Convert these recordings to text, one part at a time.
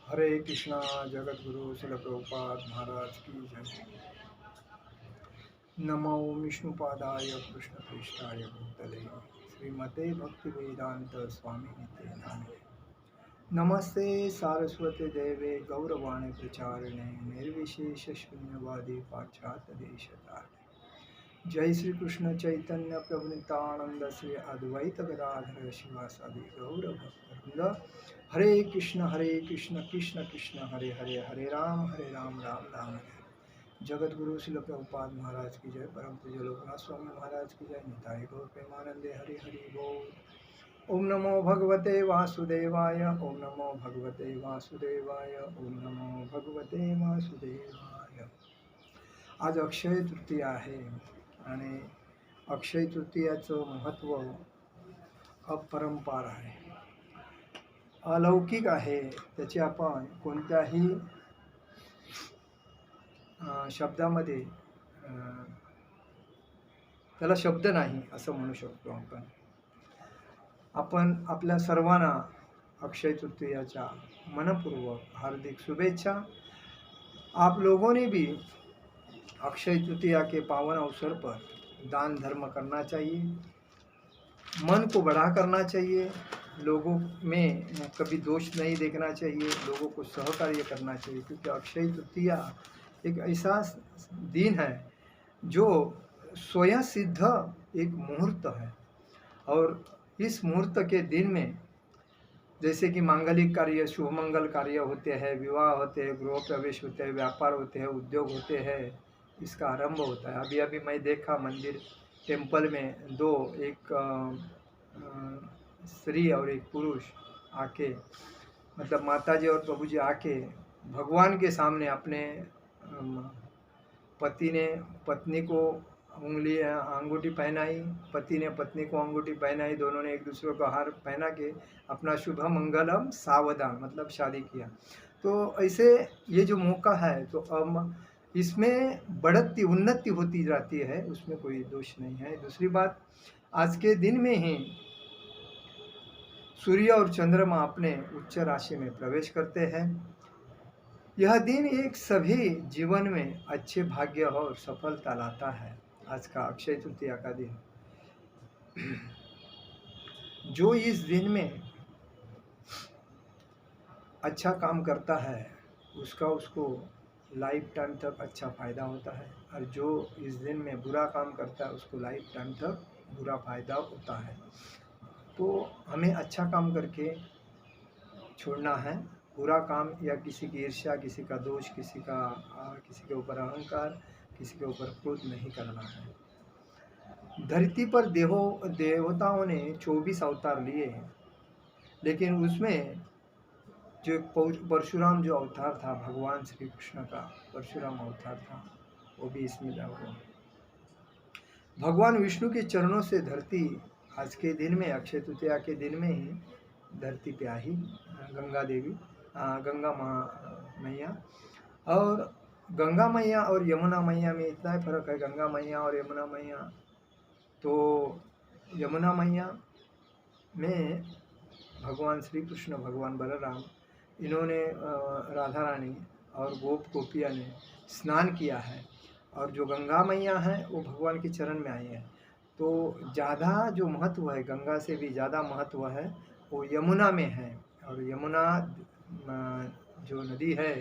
हरे कृष्णा। जगत गुरु शिल प्रभुपाद महाराज की जय। नमो विष्णुपादाय कृष्ण पृष्ठाय भूतले श्रीमते भक्ति वेदांत स्वामी निते नामिने। नमस्ते सारस्वती देवे गौरवाणी प्रचारिणे निर्विशेष शून्यवादी पाश्चात्य देशतारिणे। जय श्री कृष्ण चैतन्य प्रभु नित्यानंद श्री अद्वैत गदाधर शिवासादि गौर भक्तवृंद। हरे कृष्ण कृष्ण कृष्ण हरे हरे, हरे राम राम राम हरे। जगत गुरु शिल प्रभुपाद महाराज की जय। परम पूज्य लोकनाथ स्वामी महाराज की जय। निताय गौर प्रेमानंदे हरि हरि बोल। ओम नमो भगवते वासुदेवाय, ओम नमो भगवते वासुदेवाय, ओम नमो भगवते वासुदेवाय। आज अक्षय तृतीया आहे आणि अक्षय तृतीयाचं महत्त्व अपरंपार आहे, अलौकिक आहे. त्याची आपण कोणत्याही शब्दामध्ये त्याला शब्द नाही असं म्हणू शकतो आपण. आपण आपल्या सर्वांना अक्षय तृतीयाच्या मनपूर्वक हार्दिक शुभेच्छा. आप लोगों ने भी अक्षय तृतीया के पावन अवसर पर दान धर्म करना चाहिए, मन को बड़ा करना चाहिए, लोगों में कभी दोष नहीं देखना चाहिए, लोगों को सहकार्य करना चाहिए, क्योंकि अक्षय तृतीया एक ऐसा दिन है जो स्वयं सिद्ध एक मुहूर्त है। और इस मुहूर्त के दिन में जैसे कि मांगलिक कार्य, शुभ मंगल कार्य होते हैं, विवाह होते हैं, गृह प्रवेश होते हैं, व्यापार होते हैं, उद्योग होते हैं, इसका आरंभ होता है। अभी अभी मैं देखा मंदिर टेम्पल में दो, एक स्त्री और एक पुरुष आके, मतलब माताजी और प्रभु जी आके भगवान के सामने अपने पति ने पत्नी को उंगली अंगूठी पहनाई, पति ने पत्नी को अंगूठी पहनाई, दोनों ने एक दूसरे को हार पहना के अपना शुभ मंगलम सावधान मतलब शादी किया। तो ऐसे ये जो मौका है तो अब इसमें बढ़ती उन्नति होती जाती है, उसमें कोई दोष नहीं है। दूसरी बात, आज के दिन में ही सूर्य और चंद्रमा अपने उच्च राशि में प्रवेश करते हैं। यह दिन एक सभी जीवन में अच्छे भाग्य और सफलता लाता है। आज का अक्षय तृतीया का दिन, जो इस दिन में अच्छा काम करता है उसको लाइफ टाइम तक अच्छा फायदा होता है, और जो इस दिन में बुरा काम करता है उसको लाइफ टाइम तक बुरा फायदा होता है। तो हमें अच्छा काम करके छोड़ना है, बुरा काम या किसी की ईर्ष्या, किसी का दोष, किसी के ऊपर अहंकार, किसी के ऊपर क्रोध नहीं करना है। धरती पर देवताओं ने 24 अवतार लिए हैं, लेकिन उसमें जो परशुराम जो अवतार था, भगवान श्री कृष्ण का परशुराम अवतार था, वो भी इसमें जा हुआ। भगवान विष्णु के चरणों से धरती आज के दिन में, अक्षय तृतीया के दिन में ही धरती पे आई गंगा देवी, गंगा मैया। और गंगा मैया और यमुना मैया में इतना ही फर्क है, गंगा मैया और यमुना मैया। तो यमुना मैया में भगवान श्री कृष्ण, भगवान बलराम, इन्होंने राधा रानी और गोपिया ने स्नान किया है, और जो गंगा मैया हैं वो भगवान के चरण में आई हैं। तो ज़्यादा जो महत्व है, गंगा से भी ज़्यादा महत्व है वो यमुना में है। और यमुना जो नदी है,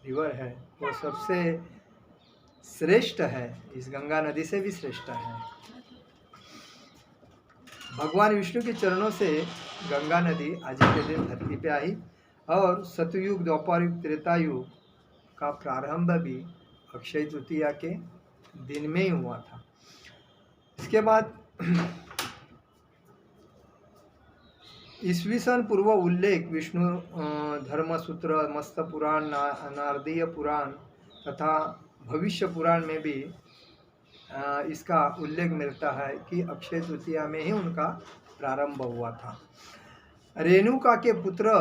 रिवर है, वो सबसे श्रेष्ठ है, इस गंगा नदी से भी श्रेष्ठ है। भगवान विष्णु के चरणों से गंगा नदी आज के दिन धरती पे आई, और सतयुग, द्वापर युग, त्रेता युग का प्रारंभ भी अक्षय तृतीया के दिन में ही हुआ था। इसके बाद ईस्वी सन पूर्व उल्लेख विष्णु धर्मसूत्र, मस्त पुराण, नारदीय पुराण तथा भविष्य पुराण में भी इसका उल्लेख मिलता है कि अक्षय तृतीया में ही उनका प्रारंभ हुआ था। रेणुका के पुत्र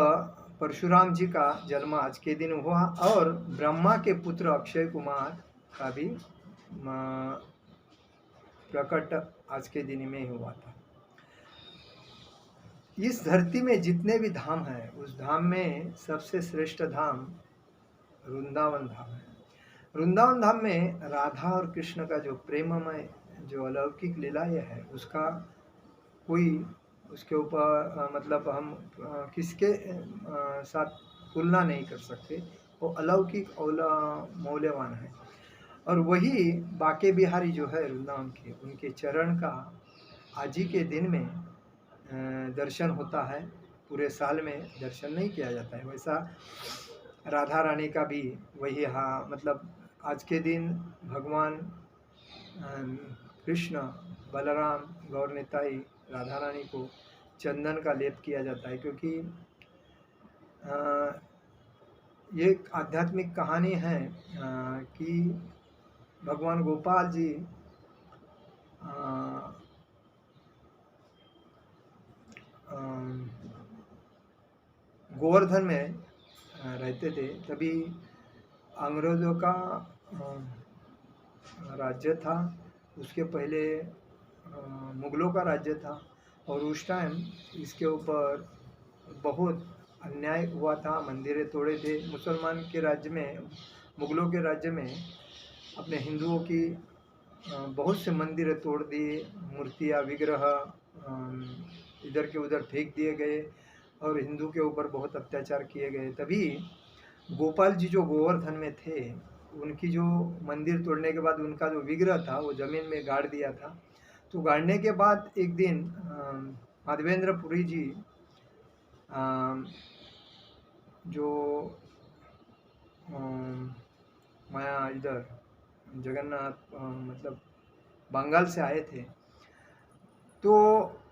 परशुराम जी का जन्म आज के दिन हुआ, और ब्रह्मा के पुत्र अक्षय कुमार का भी प्रकट आज के दिन में ही हुआ था। इस धरती में जितने भी धाम हैं, उस धाम में सबसे श्रेष्ठ धाम वृंदावन धाम है। वृंदावन धाम में राधा और कृष्ण का जो प्रेममय जो अलौकिक लीलाएँ है, उसका कोई उसके ऊपर मतलब हम किसके साथ तुलना नहीं कर सकते। वो अलौकिक मौल्यवान है। और वही बांके बिहारी जो है वृंदावन के, उनके चरण का आज ही के दिन में दर्शन होता है। पूरे साल में दर्शन नहीं किया जाता है। वैसा राधा रानी का भी वही मतलब आज के दिन भगवान कृष्ण, बलराम, गौर निताई, राधा रानी को चंदन का लेप किया जाता है, क्योंकि ये एक आध्यात्मिक कहानी है कि भगवान गोपाल जी गोवर्धन में रहते थे। तभी अंग्रेज़ों का राज्य था। उसके पहले मुग़लों का राज्य था और उस टाइम इसके ऊपर बहुत अन्याय हुआ था। मंदिरें तोड़े थे। मुसलमान के राज्य में, मुग़लों के राज्य में अपने हिंदुओं की बहुत से मंदिरें तोड़ दिए। मूर्तियाँ, विग्रह इधर के उधर फेंक दिए गए और हिंदू के ऊपर बहुत अत्याचार किए गए। तभी गोपाल जी जो गोवर्धन में थे, उनकी जो मंदिर तोड़ने के बाद उनका जो विग्रह था वो ज़मीन में गाड़ दिया था। तो गाड़ने के बाद एक दिन माधवेंद्र पुरी जी जो माया इधर जगन्नाथ मतलब बंगाल से आए थे, तो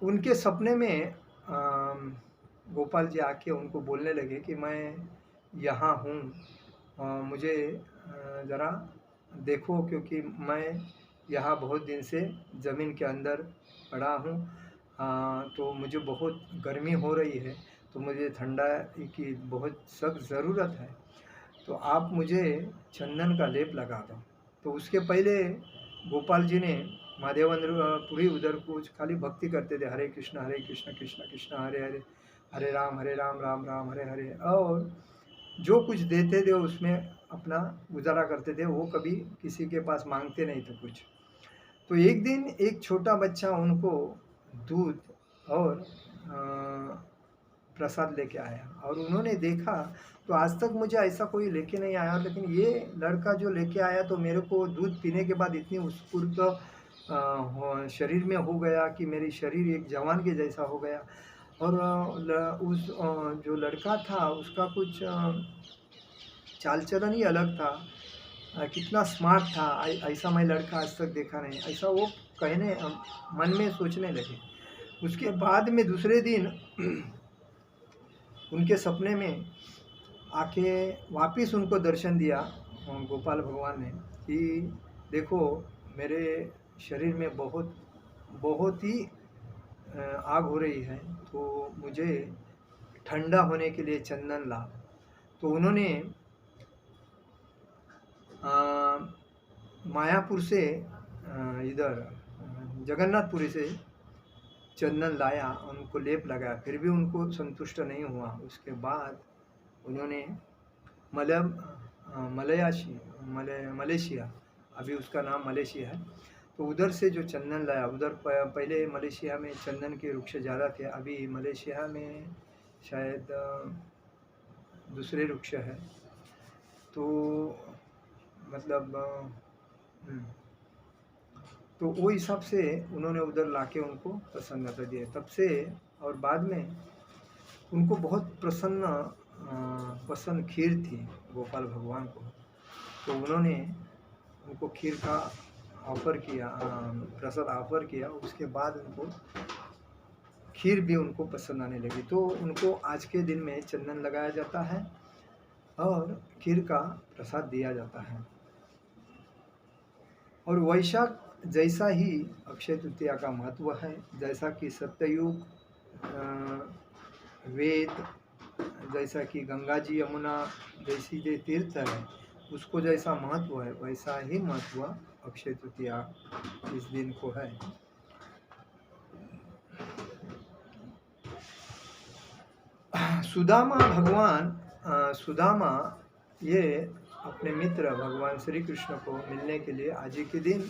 उनके सपने में गोपाल जी आके उनको बोलने लगे कि मैं यहाँ हूँ, मुझे ज़रा देखो, क्योंकि मैं यहाँ बहुत दिन से ज़मीन के अंदर पड़ा हूँ। तो मुझे बहुत गर्मी हो रही है, तो मुझे ठंडा की बहुत सख्त ज़रूरत है, तो आप मुझे चंदन का लेप लगा दो। तो उसके पहले गोपाल जी ने माधवेंद्र पुरी उधर कुछ खाली भक्ति करते थे, हरे कृष्ण कृष्ण कृष्ण हरे हरे, हरे राम राम राम हरे हरे, और जो कुछ देते थे उसमें अपना गुजारा करते थे। वो कभी किसी के पास मांगते नहीं थे कुछ। तो एक दिन एक छोटा बच्चा उनको दूध और प्रसाद लेके आया और उन्होंने देखा, तो आज तक मुझे ऐसा कोई लेके नहीं आया, लेकिन ये लड़का जो लेके आया तो मेरे को दूध पीने के बाद इतनी उत्स्फूर्त शरीर में हो गया कि मेरी शरीर एक जवान के जैसा हो गया। और उस जो लड़का था उसका कुछ चाल चलन ही अलग था। कितना स्मार्ट था, ऐसा मैं लड़का आज तक देखा नहीं, ऐसा वो कहने मन में सोचने लगे। उसके बाद में दूसरे दिन उनके सपने में आके वापस उनको दर्शन दिया गोपाल भगवान ने कि देखो मेरे शरीर में बहुत ही आग हो रही है, तो मुझे ठंडा होने के लिए चंदन ला। तो उन्होंने मायापुर से इधर जगन्नाथपुरी से चंदन लाया, उनको लेप लगाया, फिर भी उनको संतुष्ट नहीं हुआ। उसके बाद उन्होंने मलेशिया, अभी उसका नाम मलेशिया है, तो उधर से जो चंदन लाया, उधर पहले मलेशिया में चंदन के वृक्ष ज़्यादा थे, अभी मलेशिया में शायद दूसरे वृक्ष है। तो मतलब तो वो हिसाब से उन्होंने उधर लाके उनको प्रसन्नता दिया। तब से और बाद में उनको बहुत पसंद खीर थी गोपाल भगवान को, तो उन्होंने उनको खीर का ऑफ़र किया, प्रसाद ऑफ़र किया। उसके बाद उनको खीर भी उनको पसंद आने लगी, तो उनको आज के दिन में चंदन लगाया जाता है और खीर का प्रसाद दिया जाता है। और वैशाख जैसा ही अक्षय तृतीया का महत्व है, जैसा कि सत्ययुग वेद, जैसा कि गंगा जी यमुना जैसी जो तीर्थ है उसको जैसा महत्व है, वैसा ही महत्व अक्षय तृतीया इस दिन को है। सुदामा भगवान सुदामा ये अपने मित्र भगवान श्री कृष्ण को मिलने के लिए आज ही के दिन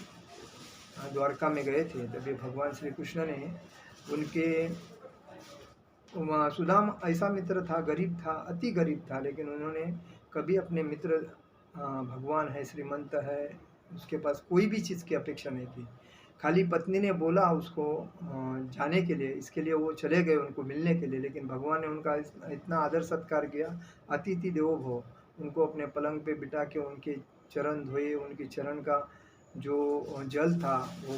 द्वारका में गए थे। तभी भगवान श्री कृष्ण ने उनके वहाँ सुदाम ऐसा मित्र था, गरीब था, अति गरीब था, लेकिन उन्होंने कभी अपने मित्र भगवान है, श्रीमंत है, उसके पास कोई भी चीज़ की अपेक्षा नहीं की। खाली पत्नी ने बोला उसको जाने के लिए, इसके लिए वो चले गए उनको मिलने के लिए, लेकिन भगवान ने उनका इतना आदर सत्कार किया, अतिथि देवो भव। उनको अपने पलंग पे बिठा के उनके चरण धोए, उनके चरण का जो जल था वो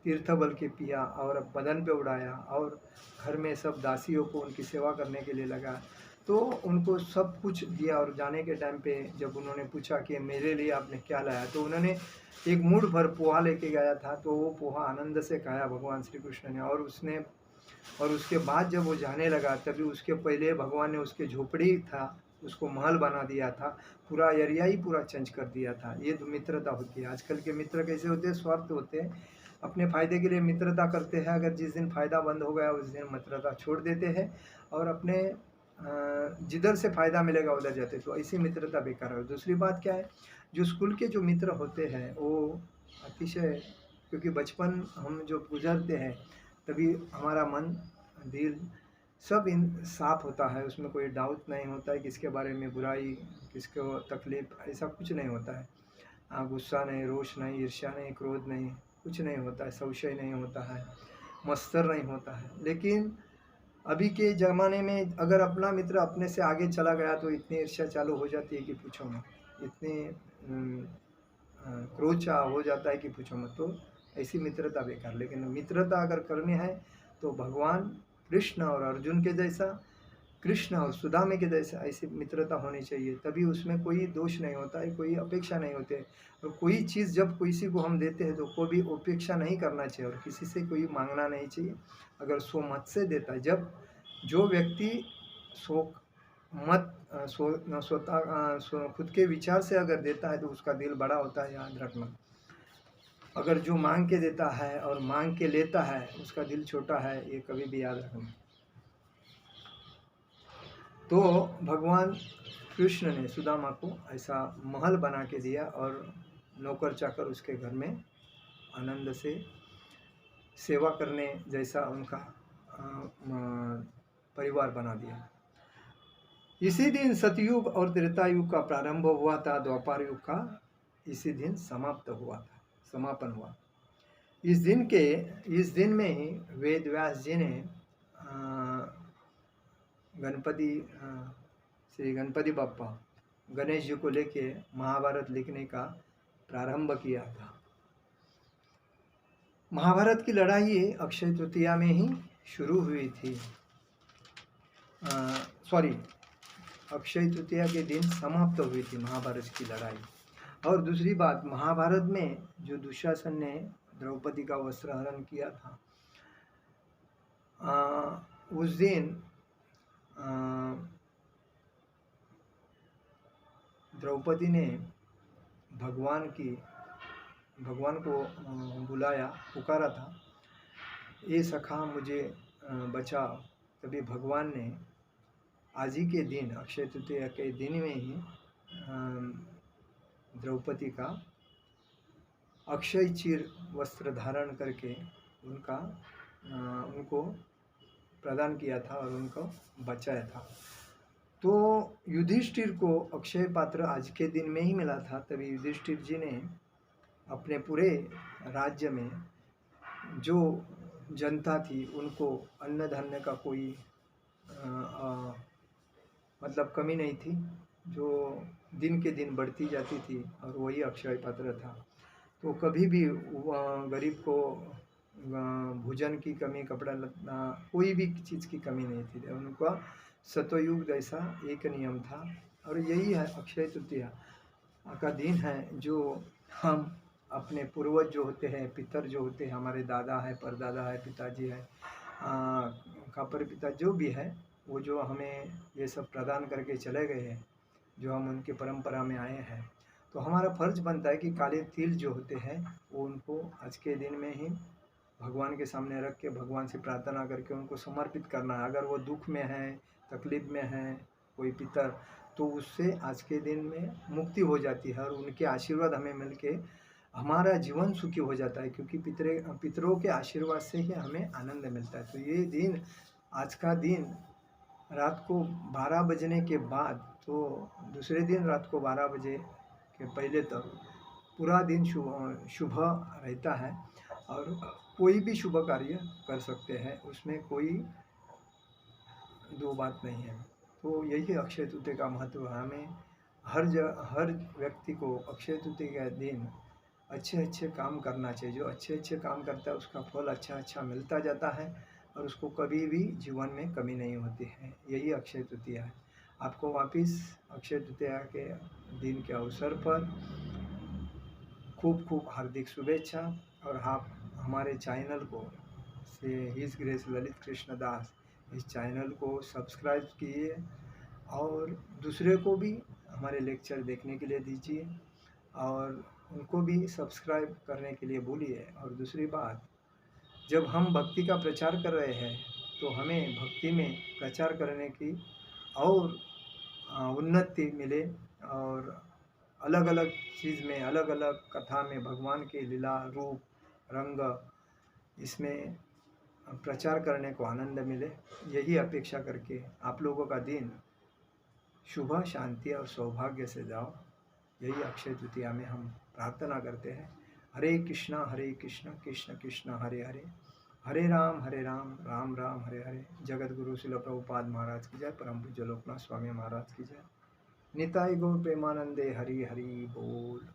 तीर्थ बल के पिया और बदन पे उड़ाया, और घर में सब दासियों को उनकी सेवा करने के लिए लगा। तो उनको सब कुछ दिया, और जाने के टाइम पे जब उन्होंने पूछा कि मेरे लिए आपने क्या लाया, तो उन्होंने एक मुठ भर पोहा लेके गया था। तो वो पोहा आनंद से खाया भगवान श्री कृष्ण ने, और उसके बाद जब वो जाने लगा, तभी उसके पहले भगवान ने उसके झोपड़ी था उसको महल बना दिया था, पूरा एरिया ही पूरा चेंज कर दिया था। ये तो मित्रता होती है। आजकल के मित्र कैसे होते हैं? स्वार्थ होते हैं, अपने फ़ायदे के लिए मित्रता करते हैं। अगर जिस दिन फ़ायदा बंद हो गया उस दिन मित्रता छोड़ देते हैं, और अपने जिधर से फ़ायदा मिलेगा उधर जाते, तो ऐसी मित्रता बेकार है। दूसरी बात क्या है, जो स्कूल के जो मित्र होते हैं वो अतिशय, क्योंकि बचपन हम जो गुजरते हैं तभी हमारा मन, दिल सब इन साफ होता है, उसमें कोई डाउट नहीं होता है किसके बारे में बुराई, किसको तकलीफ, ऐसा कुछ नहीं होता है। गुस्सा नहीं, रोष नहीं, ईर्ष्या नहीं, क्रोध नहीं, कुछ नहीं होता है, संशय नहीं होता है, मत्सर नहीं होता है। लेकिन अभी के ज़माने में अगर अपना मित्र अपने से आगे चला गया तो इतनी ईर्ष्या चालू हो जाती है कि पूछो मत, इतनी क्रोध हो जाता है कि पूछो मत। तो ऐसी मित्रता बेकार। लेकिन मित्रता अगर करनी है तो भगवान कृष्ण और अर्जुन के जैसा, कृष्ण और सुदामे के जैसा ऐसी मित्रता होनी चाहिए, तभी उसमें कोई दोष नहीं होता है, कोई अपेक्षा नहीं होती है। और कोई चीज़ जब किसी को हम देते हैं तो कोई भी अपेक्षा नहीं करना चाहिए, और किसी से कोई मांगना नहीं चाहिए। अगर सो मत से देता है, जब जो व्यक्ति सो मत स्वतः खुद के विचार से अगर देता है तो उसका दिल बड़ा होता है, याद रखना। अगर जो मांग के देता है और मांग के लेता है उसका दिल छोटा है, ये कभी भी याद रखना। तो भगवान कृष्ण ने सुदामा को ऐसा महल बना के दिया, और नौकर चाकर उसके घर में आनंद से सेवा करने जैसा उनका परिवार बना दिया। इसी दिन सतयुग और त्रेता युग का प्रारंभ हुआ था, द्वापर युग का इसी दिन समापन हुआ। इस दिन में ही वेद व्यास जी ने श्री गणपति बाप्पा गणेश जी को लेके महाभारत लिखने का प्रारंभ किया था। महाभारत की लड़ाई अक्षय तृतीया में ही शुरू हुई थी। अक्षय तृतीया के दिन समाप्त हुई थी महाभारत की लड़ाई। और दूसरी बात, महाभारत में जो दुशासन ने द्रौपदी का वस्त्रहरण किया था, उस दिन द्रौपदी ने भगवान को बुलाया, पुकारा था, ये सखा मुझे बचाओ। तभी भगवान ने आज ही के दिन, अक्षय तृतीया के दिन में ही द्रौपदी का अक्षय चीर वस्त्र धारण करके उनको प्रदान किया था और उनको बचाया था। तो युधिष्ठिर को अक्षय पात्र आज के दिन में ही मिला था। तभी युधिष्ठिर जी ने अपने पूरे राज्य में जो जनता थी उनको अन्न धान्य का कोई मतलब कमी नहीं थी, जो दिन के दिन बढ़ती जाती थी, और वही अक्षय पात्र था। तो कभी भी गरीब को भोजन की कमी, कपड़ा लत्ता, कोई भी चीज़ की कमी नहीं थी। उनका सतयुग जैसा एक नियम था। और यही है अक्षय तृतीया का दिन है, जो हम अपने पूर्वज जो होते हैं, पितर जो होते हैं, हमारे दादा है, परदादा है, पिताजी है, खापर पिता जो भी है, वो जो हमें ये सब प्रदान करके चले गए हैं, जो हम उनकी परंपरा में आए हैं, तो हमारा फर्ज बनता है कि काले तिल जो होते हैं वो उनको आज के दिन में ही भगवान के सामने रख के भगवान से प्रार्थना करके उनको समर्पित करना है। अगर वो दुख में हैं, तकलीफ़ में हैं कोई पितर, तो उससे आज के दिन में मुक्ति हो जाती है और उनके आशीर्वाद हमें मिल के हमारा जीवन सुखी हो जाता है, क्योंकि पितरों के आशीर्वाद से ही हमें आनंद मिलता है। तो ये दिन, आज का दिन रात को 12 बजने के बाद, तो दूसरे दिन रात को 12 बजे के पहले तक पूरा दिन शुभ शुभ रहता है और कोई भी शुभ कार्य कर सकते हैं, उसमें कोई दो बात नहीं है। तो यही अक्षय तृतीया का महत्व है। हमें हर व्यक्ति को अक्षय तृतीया के दिन अच्छे अच्छे काम करना चाहिए। जो अच्छे अच्छे काम करता है उसका फल अच्छा अच्छा मिलता जाता है और उसको कभी भी जीवन में कमी नहीं होती है। यही अक्षय तृतीया है। आपको वापस अक्षय तृतीया के दिन के अवसर पर खूब खूब हार्दिक शुभेच्छा। और आप हमारे चैनल को से हिज ग्रेस ललित कृष्ण दास, इस चैनल को सब्सक्राइब कीजिए और दूसरे को भी हमारे लेक्चर देखने के लिए दीजिए और उनको भी सब्सक्राइब करने के लिए बोलिए। और दूसरी बात, जब हम भक्ति का प्रचार कर रहे हैं तो हमें भक्ति में प्रचार करने की और उन्नति मिले और अलग अलग चीज़ में, अलग अलग कथा में भगवान के लीला रूप रंग इसमें प्रचार करने को आनंद मिले। यही अपेक्षा करके आप लोगों का दिन शुभ, शांति और सौभाग्य से जाओ, यही अक्षय तृतीया में हम प्रार्थना करते हैं। हरे कृष्णा कृष्ण कृष्ण हरे हरे, हरे राम राम राम हरे हरे। जगत गुरु शिल प्रभुपाद महाराज की जय। परम पूज्य लोकनाथ स्वामी महाराज की जय। निताई गौर प्रेमानंदे हरि हरि बोल।